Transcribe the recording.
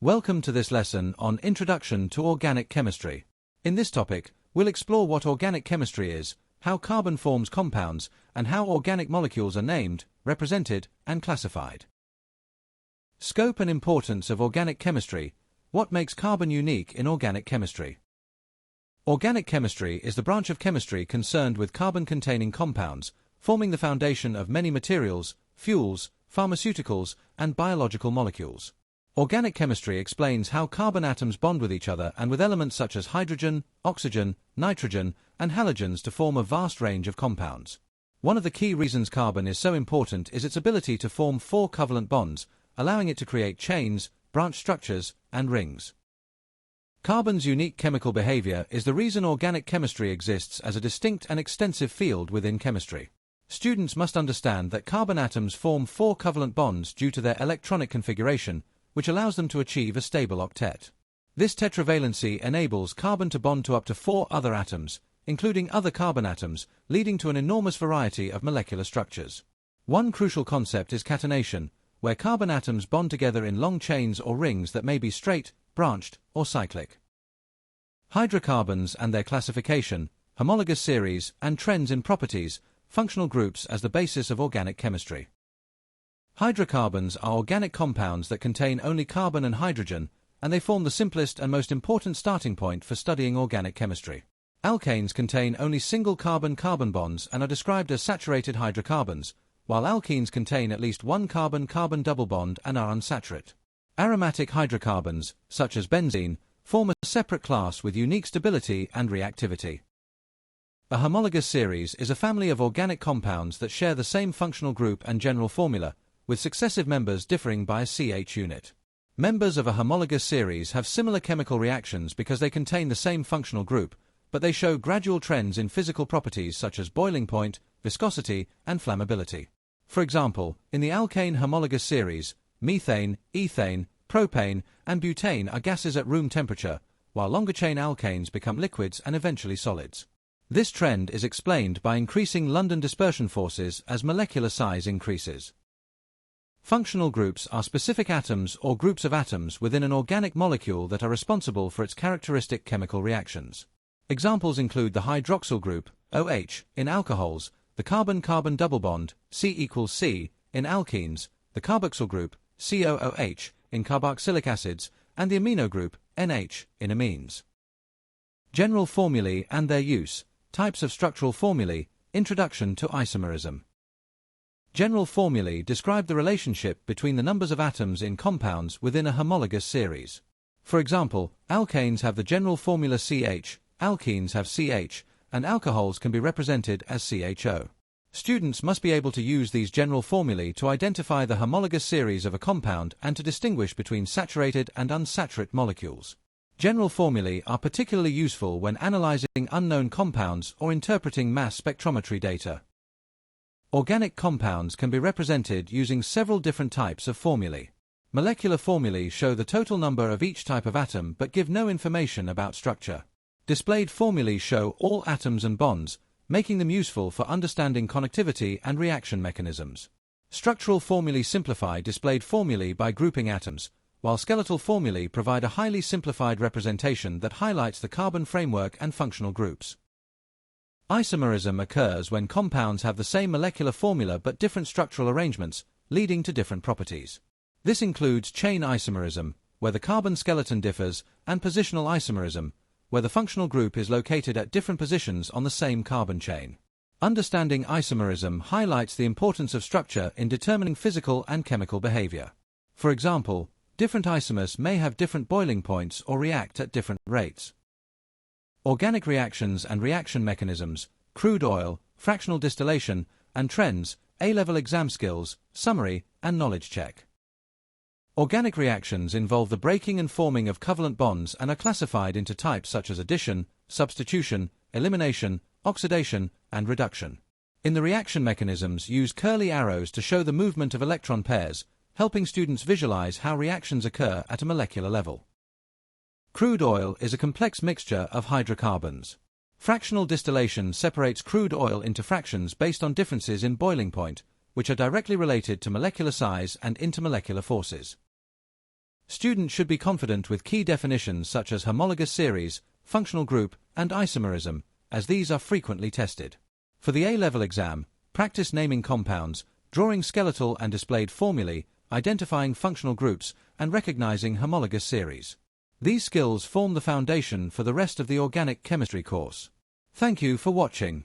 Welcome to this lesson on Introduction to Organic Chemistry. In this topic, we'll explore what organic chemistry is, how carbon forms compounds, and how organic molecules are named, represented, and classified. Scope and importance of organic chemistry. What makes carbon unique in organic chemistry? Organic chemistry is the branch of chemistry concerned with carbon-containing compounds, forming the foundation of many materials, fuels, pharmaceuticals, and biological molecules. Organic chemistry explains how carbon atoms bond with each other and with elements such as hydrogen, oxygen, nitrogen, and halogens to form a vast range of compounds. One of the key reasons carbon is so important is its ability to form 4 covalent bonds, allowing it to create chains, branch structures, and rings. Carbon's unique chemical behavior is the reason organic chemistry exists as a distinct and extensive field within chemistry. Students must understand that carbon atoms form 4 covalent bonds due to their electronic configuration, which allows them to achieve a stable octet. This tetravalency enables carbon to bond to up to 4 other atoms, including other carbon atoms, leading to an enormous variety of molecular structures. One crucial concept is catenation, where carbon atoms bond together in long chains or rings that may be straight, branched, or cyclic. Hydrocarbons and their classification, homologous series, and trends in properties, functional groups as the basis of organic chemistry. Hydrocarbons are organic compounds that contain only carbon and hydrogen, and they form the simplest and most important starting point for studying organic chemistry. Alkanes contain only single carbon-carbon bonds and are described as saturated hydrocarbons, while alkenes contain at least one carbon-carbon double bond and are unsaturated. Aromatic hydrocarbons, such as benzene, form a separate class with unique stability and reactivity. A homologous series is a family of organic compounds that share the same functional group and general formula, with successive members differing by a CH unit. Members of a homologous series have similar chemical reactions because they contain the same functional group, but they show gradual trends in physical properties such as boiling point, viscosity, and flammability. For example, in the alkane homologous series, methane, ethane, propane, and butane are gases at room temperature, while longer-chain alkanes become liquids and eventually solids. This trend is explained by increasing London dispersion forces as molecular size increases. Functional groups are specific atoms or groups of atoms within an organic molecule that are responsible for its characteristic chemical reactions. Examples include the hydroxyl group, OH, in alcohols, the carbon-carbon double bond, C=C, in alkenes, the carboxyl group, COOH, in carboxylic acids, and the amino group, NH, in amines. General formulae and their use, types of structural formulae, introduction to isomerism. General formulae describe the relationship between the numbers of atoms in compounds within a homologous series. For example, alkanes have the general formula CH, alkenes have CH, and alcohols can be represented as CHO. Students must be able to use these general formulae to identify the homologous series of a compound and to distinguish between saturated and unsaturated molecules. General formulae are particularly useful when analyzing unknown compounds or interpreting mass spectrometry data. Organic compounds can be represented using several different types of formulae. Molecular formulae show the total number of each type of atom but give no information about structure. Displayed formulae show all atoms and bonds, making them useful for understanding connectivity and reaction mechanisms. Structural formulae simplify displayed formulae by grouping atoms, while skeletal formulae provide a highly simplified representation that highlights the carbon framework and functional groups. Isomerism occurs when compounds have the same molecular formula but different structural arrangements, leading to different properties. This includes chain isomerism, where the carbon skeleton differs, and positional isomerism, where the functional group is located at different positions on the same carbon chain. Understanding isomerism highlights the importance of structure in determining physical and chemical behavior. For example, different isomers may have different boiling points or react at different rates. Organic reactions and reaction mechanisms, crude oil, fractional distillation, and trends, A-level exam skills, summary, and knowledge check. Organic reactions involve the breaking and forming of covalent bonds and are classified into types such as addition, substitution, elimination, oxidation, and reduction. In the reaction mechanisms, use curly arrows to show the movement of electron pairs, helping students visualize how reactions occur at a molecular level. Crude oil is a complex mixture of hydrocarbons. Fractional distillation separates crude oil into fractions based on differences in boiling point, which are directly related to molecular size and intermolecular forces. Students should be confident with key definitions such as homologous series, functional group, and isomerism, as these are frequently tested. For the A-level exam, practice naming compounds, drawing skeletal and displayed formulae, identifying functional groups, and recognizing homologous series. These skills form the foundation for the rest of the organic chemistry course. Thank you for watching.